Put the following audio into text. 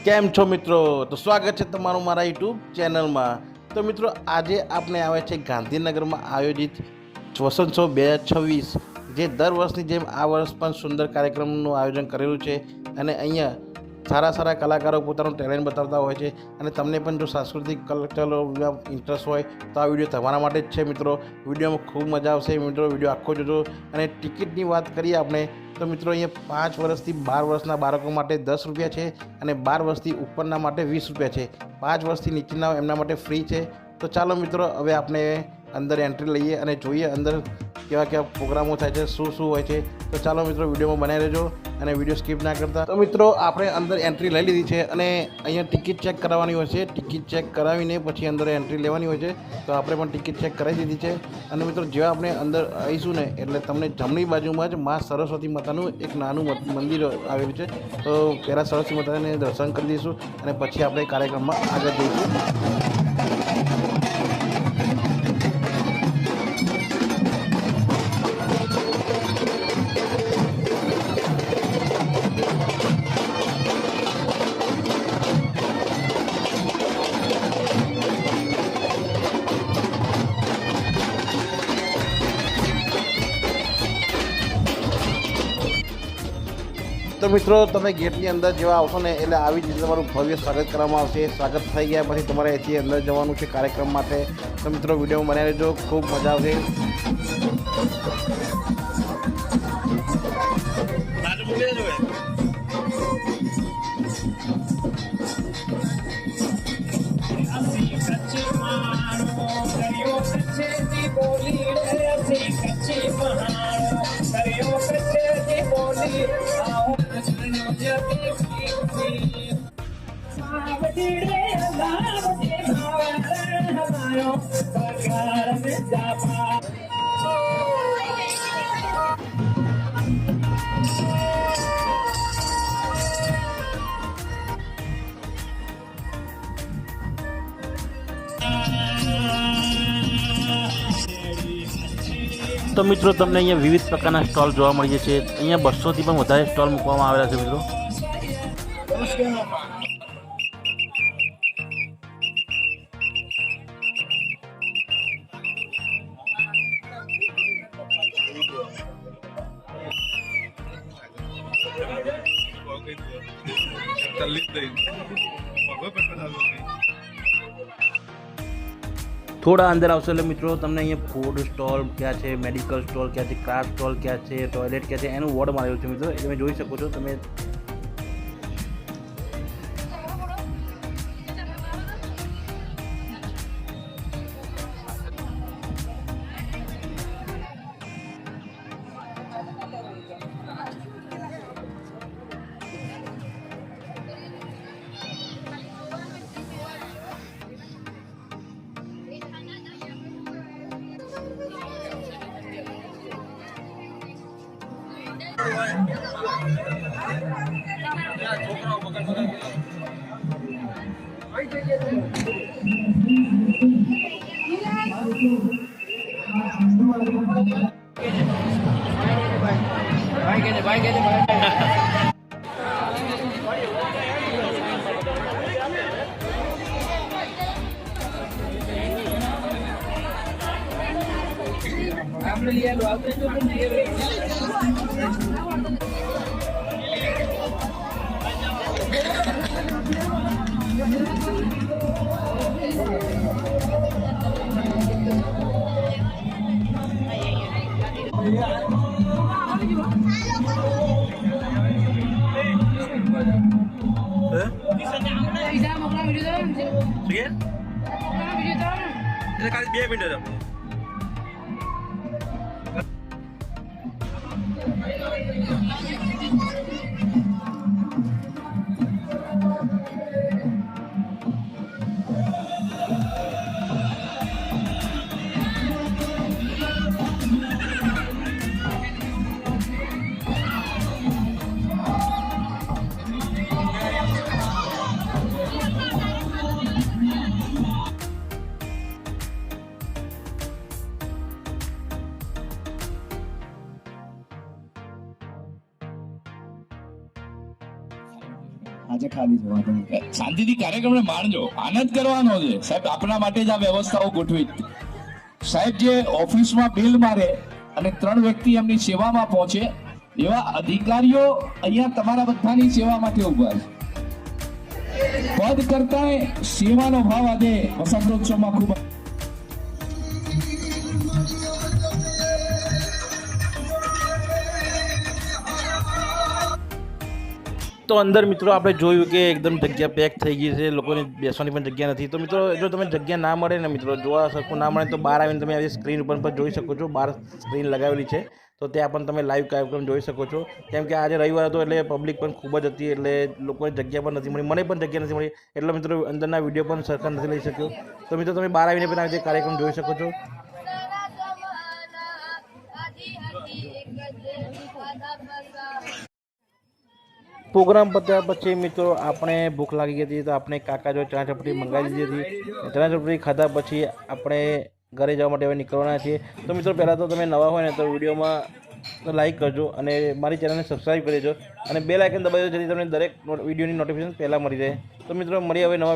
કેમ છો મિત્રો? તો સ્વાગત છે તમારું મારા યુટ્યુબ ચેનલમાં. તો મિત્રો આજે આપણે આવે છે ગાંધીનગરમાં આયોજિત વસંતોત્સવ 2026, જે દર વર્ષની જેમ આ વર્ષ પણ સુંદર કાર્યક્રમનું આયોજન કરેલું છે. અને અહીંયા સારા કલાકારો પોતાનું ટેલેન્ટ બતાવતા હોય છે. અને તમને પણ જો સાંસ્કૃતિક કલ્ચરમાં ઇન્ટરેસ્ટ હોય તો આ વિડીયો તમારા માટે જ છે મિત્રો. વિડીયોમાં ખૂબ મજા આવશે મિત્રો, વિડીયો આખો જોજો. અને ટિકિટની વાત કરીએ આપણે તો મિત્રો અહીંયા 5 વર્ષથી 12 વર્ષના બાળકો માટે 10 રૂપિયા છે અને 12 વર્ષથી ઉપરના માટે 20 રૂપિયા છે. 5 વર્ષથી નીચેના એમના માટે ફ્રી છે. તો ચાલો મિત્રો હવે આપણે અંદર એન્ટ્રી લઈએ અને જોઈએ અંદર કેવા પ્રોગ્રામો થાય છે, શું હોય છે. તો ચાલો મિત્રો વિડીયોમાં બનાવી રહેજો અને વિડીયો સ્કીપ ના કરતા. તો મિત્રો આપણે અંદર એન્ટ્રી લઈ લીધી છે અને અહીંયા ટિકિટ ચેક કરાવવાની હોય છે. ટિકિટ ચેક કરાવીને પછી અંદર એન્ટ્રી લેવાની હોય છે. તો આપણે પણ ટિકિટ ચેક કરાવી દીધી છે. અને મિત્રો જેવા આપણે અંદર આવીશું ને એટલે તમને જમણી બાજુમાં જ મા સરસ્વતી માતાનું એક નાનું મંદિર આવેલું છે. તો પહેલાં સરસ્વતી માતાને દર્શન કરી દઈશું અને પછી આપણે કાર્યક્રમમાં આગળ જઈશું. તો મિત્રો તમે ગેટની અંદર જેવા આવશો ને એટલે આવી જ રીતે તમારું ભવ્ય સ્વાગત કરવામાં આવશે. સ્વાગત થઈ ગયા પછી તમારે અહીંથી અંદર જવાનું છે કાર્યક્રમ માટે. તો મિત્રો વિડીયોમાં બનાવી લેજો, ખૂબ મજા આવશે. તો મિત્રો તમને અહીંયા વિવિધ પ્રકારના સ્ટોલ જોવા મળીએ છે. અહીંયા 200થી પણ વધારે સ્ટોલ મૂકવામાં આવેલા છે મિત્રો. થોડા અંદર આવશો એટલે મિત્રો તમને અહીંયા ફૂડ સ્ટોલ ક્યાં છે, મેડિકલ સ્ટોલ ક્યાં છે, કાર સ્ટોલ ક્યાં છે, ટોયલેટ ક્યાં છે એનું બોર્ડ મારેલું છે મિત્રો. એ તમે જોઈ શકો છો. તમે ખાલી 2 મિનિટ આજે ખાલી છે વાંધો નહીં. શાંતિથી કાર્યક્રમને માણજો, આનંદ કરવાનો છે સાહેબ. આપણા માટે જ આ વ્યવસ્થાઓ ગોઠવી. સાહેબ જે ઓફિસમાં બિલ મારે અને 3 વ્યક્તિ એમની સેવામાં પહોંચે એવા અધિકારીઓ અહીંયા તમારા બધાની સેવા માટે ઉભા છે. પદ કરતા સેવાનો ભાવ આજે વસંતોત્સવમાં ખૂબ. તો અંદર મિત્રો આપણે જોયું કે એકદમ જગ્યા પેક થઈ ગઈ છે, લોકોને બેસવાની પણ જગ્યા નથી. તો મિત્રો જો તમે જગ્યા ના મળે ને મિત્રો, જોવા સરખું ના મળે તો બહાર આવીને તમે આવી સ્ક્રીન ઉપર પણ જોઈ શકો છો. બહાર સ્ક્રીન લગાવેલી છે તો ત્યાં પણ તમે લાઈવ કાર્યક્રમ જોઈ શકો છો. કેમ કે આજે રવિવાર હતો એટલે પબ્લિક પણ ખૂબ જ હતી, એટલે લોકોને જગ્યા પણ નથી મળી, મને પણ જગ્યા નથી મળી, એટલે મિત્રો અંદરના વિડીયો પણ સરખા નથી લઈ શક્યો. તો મિત્રો તમે બહાર આવીને પણ આવી રીતે કાર્યક્રમ જોઈ શકો છો. પ્રોગ્રામ પત્યા પછી મિત્રો આપણે ભૂખ લાગી ગઈ હતી, તો આપણે કાકા જો ચણા ચપટી મંગાવી દીધી હતી. ચણા ચપટી ખાધા પછી આપણે ઘરે જવા માટે હવે નીકળવાના છીએ. તો મિત્રો પહેલાં તો તમે નવા હોય ને તો વિડીયોમાં લાઈક કરજો અને મારી ચેનલને સબસ્ક્રાઈબ કરી દેજો અને બેલ આઇકન દબાવી દો, જેથી તમને દરેક વિડીયોની નોટિફિકેશન પહેલાં મળી રહે. તો મિત્રો મળીએ હવે નવા